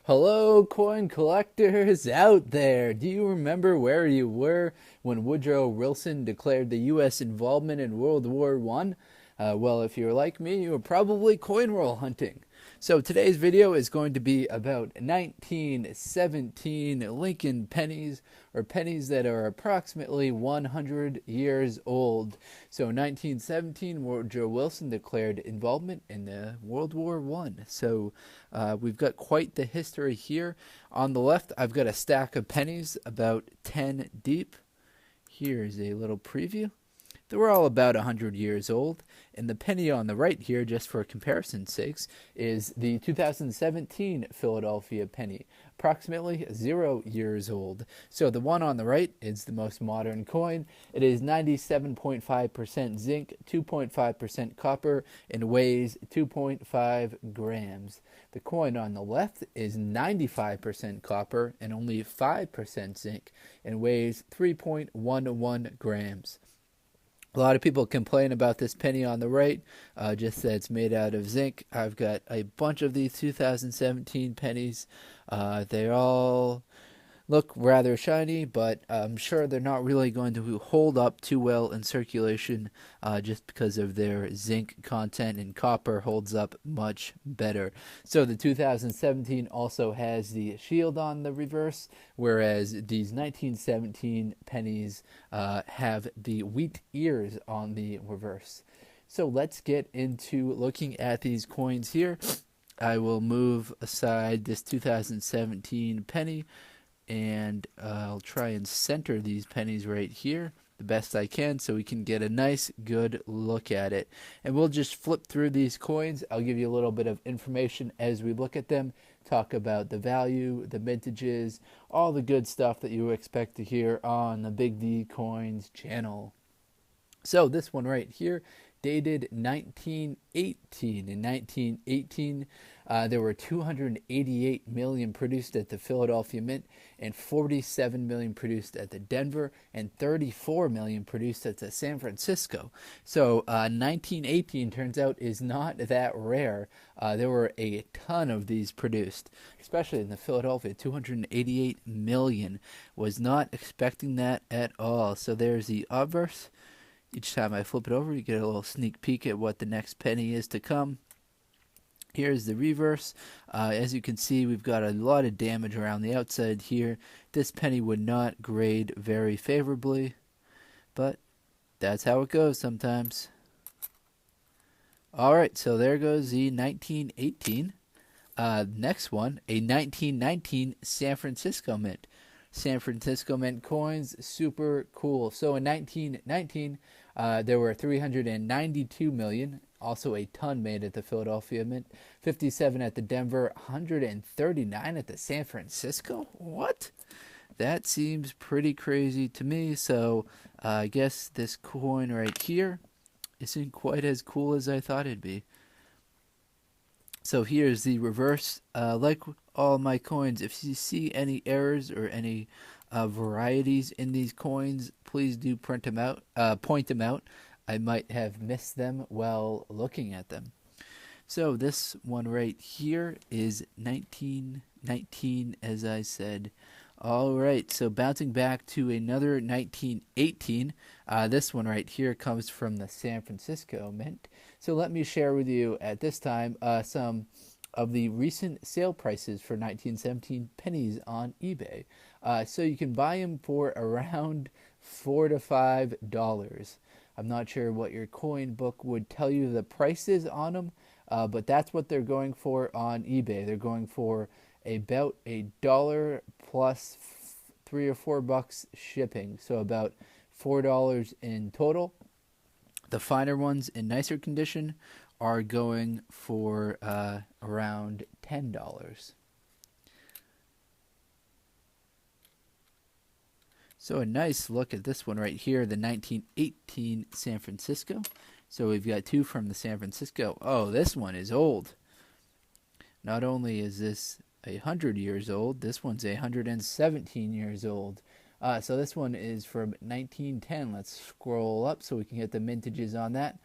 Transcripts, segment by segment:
Hello, coin collectors out there. Do you remember where you were when Woodrow Wilson declared the U.S. involvement in World War I? Well, if you're like me, you were probably coin roll hunting. So today's video is going to be about 1917 Lincoln pennies, or pennies that are approximately 100 years old. So 1917, Woodrow Wilson declared involvement in World War I. So we've got quite the history here. On the left, I've got a stack of pennies about 10 deep. Here's a little preview. They were all about 100 years old, and the penny on the right here, just for comparison's sakes, is the 2017 Philadelphia penny, approximately 0 years old. So the one on the right is the most modern coin. It is 97.5% zinc, 2.5% copper, and weighs 2.5 grams. The coin on the left is 95% copper and only 5% zinc, and weighs 3.11 grams. A lot of people complain about this penny on the right, just that it's made out of zinc. I've got a bunch of these 2017 pennies. They all look rather shiny, but I'm sure they're not really going to hold up too well in circulation just because of their zinc content, and copper holds up much better. So the 2017 also has the shield on the reverse, whereas these 1917 pennies have the wheat ears on the reverse. So let's get into looking at these coins here. I will move aside this 2017 penny, and I'll try and center these pennies right here the best I can so we can get a nice good look at it. And we'll just flip through these coins. I'll give you a little bit of information as we look at them, talk about the value, the vintages, all the good stuff that you expect to hear on the Big D Coins channel. So this one right here, dated 1918. In 1918, there were 288 million produced at the Philadelphia Mint, and 47 million produced at the Denver, and 34 million produced at the San Francisco. So 1918 turns out is not that rare. There were a ton of these produced, especially in the Philadelphia. 288 million. Was not expecting that at all. So there's the obverse. Each time I flip it over, you get a little sneak peek at what the next penny is to come. Here's the reverse. As you can see, we've got a lot of damage around the outside here. This penny would not grade very favorably, but that's how it goes sometimes. Alright, so there goes the 1918. Next one, a 1919 San Francisco Mint. San Francisco Mint coins, super cool. So in 1919, there were 392 million, also a ton made at the Philadelphia Mint, 57 at the Denver, 139 at the San Francisco. What? That seems pretty crazy to me. So I guess this coin right here isn't quite as cool as I thought it'd be. So here's the reverse. Like all my coins, if you see any errors or any varieties in these coins, please do point them out. I might have missed them while looking at them. So this one right here is 1919, as I said. All right, so bouncing back to another 1918, this one right here comes from the San Francisco Mint. So let me share with you at this time some of the recent sale prices for 1917 pennies on eBay. So you can buy them for around $4 to $5. I'm not sure what your coin book would tell you the prices on them, but that's what they're going for on eBay. They're going for about $1 plus $3 or $4 shipping, so about $4 in total. The finer ones in nicer condition are going for around $10. So a nice look at this one right here, the 1918 San Francisco. So we've got two from the San Francisco. Oh, this one is old. Not only is this 100 years old, this one's 117 years old. So this one is from 1910. Let's scroll up so we can get the mintages on that.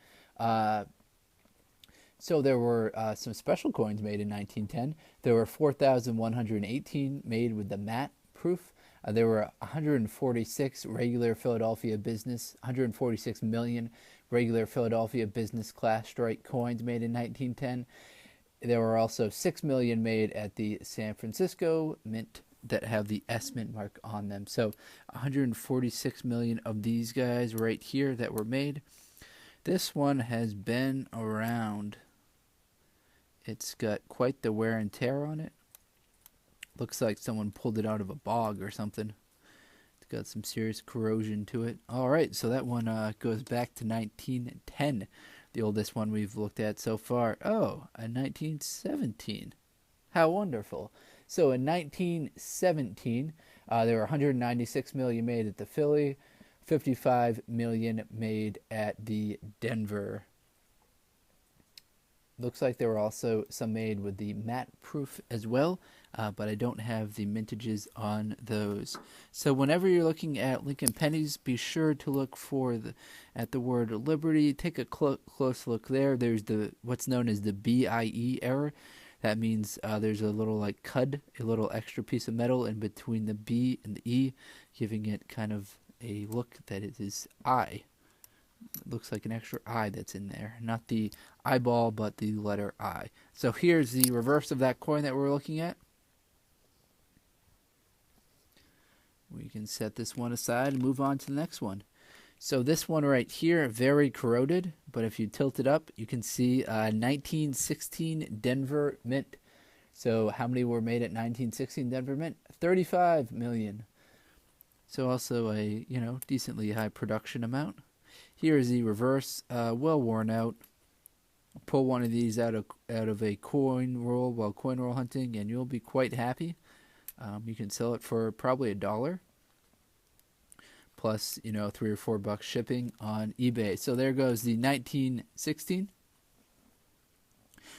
So there were some special coins made in 1910. There were 4,118 made with the matte proof. There were 146 regular Philadelphia business, 146 million regular Philadelphia business class strike coins made in 1910. There were also 6 million made at the San Francisco Mint that have the S Mint mark on them. So 146 million of these guys right here that were made. This one has been around. It's got quite the wear and tear on it. Looks like someone pulled it out of a bog or something. It's got some serious corrosion to it. All right, so that one goes back to 1910, the oldest one we've looked at so far. Oh, a 1917. How wonderful. So in 1917, there were 196 million made at the Philly, 55 million made at the Denver. Looks like there were also some made with the matte proof as well, but I don't have the mintages on those. So whenever you're looking at Lincoln pennies, be sure to look for at the word Liberty. Take a close look there. There's what's known as the BIE error. That means there's a little like cud, a little extra piece of metal in between the B and the E, giving it kind of a look that it is I. It looks like an extra I that's in there. Not the eyeball, but the letter I. So here's the reverse of that coin that we're looking at. We can set this one aside and move on to the next one. So this one right here, very corroded, but if you tilt it up, you can see 1916 Denver Mint. So how many were made at 1916 Denver Mint? 35 million. So also a, decently high production amount. Here is the reverse, well worn out. Pull one of these out of a coin roll while coin roll hunting, and you'll be quite happy. You can sell it for probably $1, plus $3 or $4 shipping on eBay. So there goes the 1916.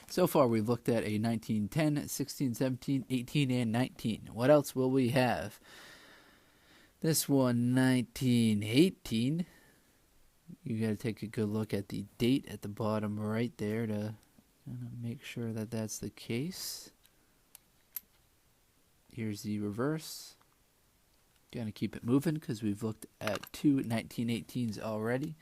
So far we've looked at a 1910, 16, 17, 18, and 19. What else will we have? This one, 1918. You got to take a good look at the date at the bottom right there to make sure that that's the case. Here's the reverse. Got to keep it moving because we've looked at two 1918s already.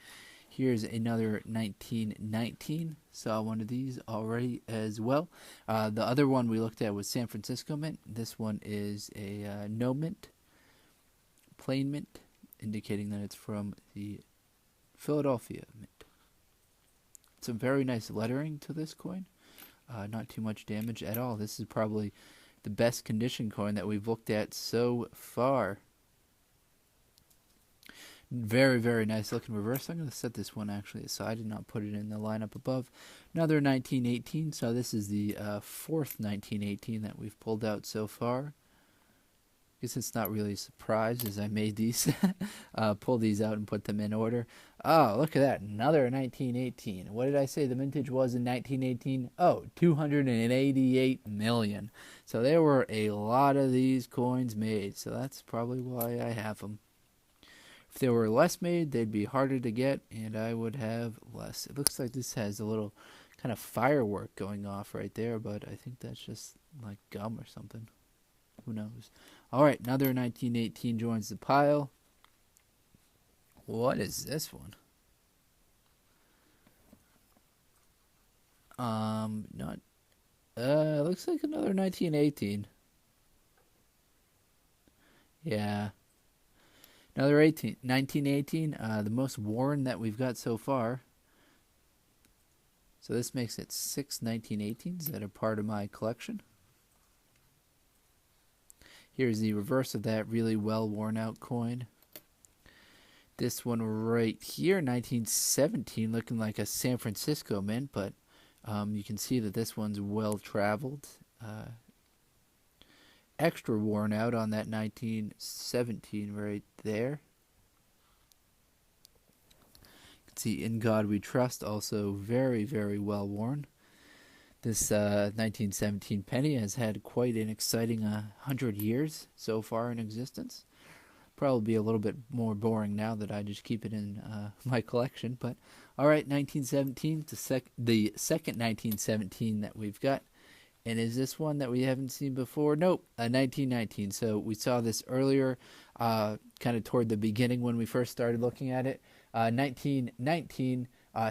Here's another 1919. Saw one of these already as well. The other one we looked at was San Francisco Mint. This one is a no mint, plain mint, indicating that it's from the Philadelphia Mint. Some very nice lettering to this coin. Not too much damage at all. This is probably the best condition coin that we've looked at so far. Very, very nice looking reverse. I'm going to set this one actually aside and not put it in the lineup above. Another 1918. So this is the fourth 1918 that we've pulled out so far. I guess it's not really a surprise as I made these, pull these out and put them in order. Oh, look at that. Another 1918. What did I say the mintage was in 1918? Oh, 288 million. So there were a lot of these coins made. So that's probably why I have them. If there were less made, they'd be harder to get, and I would have less. It looks like this has a little kind of firework going off right there, but I think that's just like gum or something. Who knows? All right, another 1918 joins the pile. What is this one? Looks like another 1918. Yeah. Another 1918, the most worn that we've got so far. So this makes it 6 1918s that are part of my collection. Here's the reverse of that really well worn out coin. This one right here, 1917, looking like a San Francisco mint, but you can see that this one's well traveled. Extra worn out on that 1917 right there. You can see In God We Trust, also very, very well worn. This 1917 penny has had quite an exciting 100 years so far in existence. Probably be a little bit more boring now that I just keep it in my collection, but All right, 1917, the second 1917 that we've got. And is this one that we haven't seen before? Nope, 1919. So we saw this earlier, kind of toward the beginning when we first started looking at it. 1919,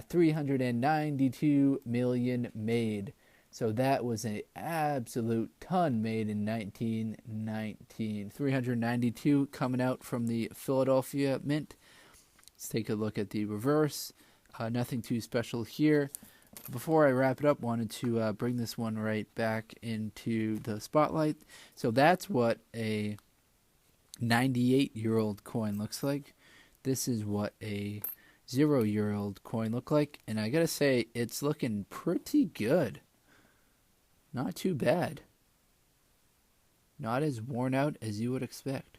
392 million made. So that was an absolute ton made in 1919. 392 coming out from the Philadelphia Mint. Let's take a look at the reverse. Nothing too special here. Before I wrap it up, wanted to bring this one right back into the spotlight. So that's what a 98-year-old coin looks like. This is what a 0-year-old coin look like. And I gotta say, it's looking pretty good. Not too bad. Not as worn out as you would expect.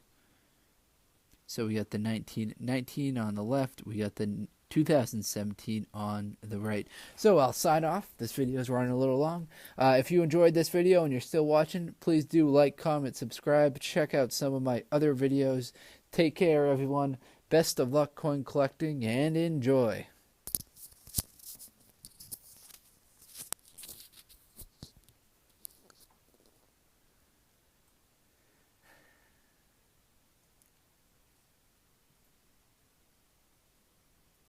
So we got the 1919 on the left. We got the 2017 on the right. So I'll sign off. This video is running a little long. If you enjoyed this video and you're still watching, please do like, comment, subscribe. Check out some of my other videos. Take care, everyone. Best of luck coin collecting and enjoy.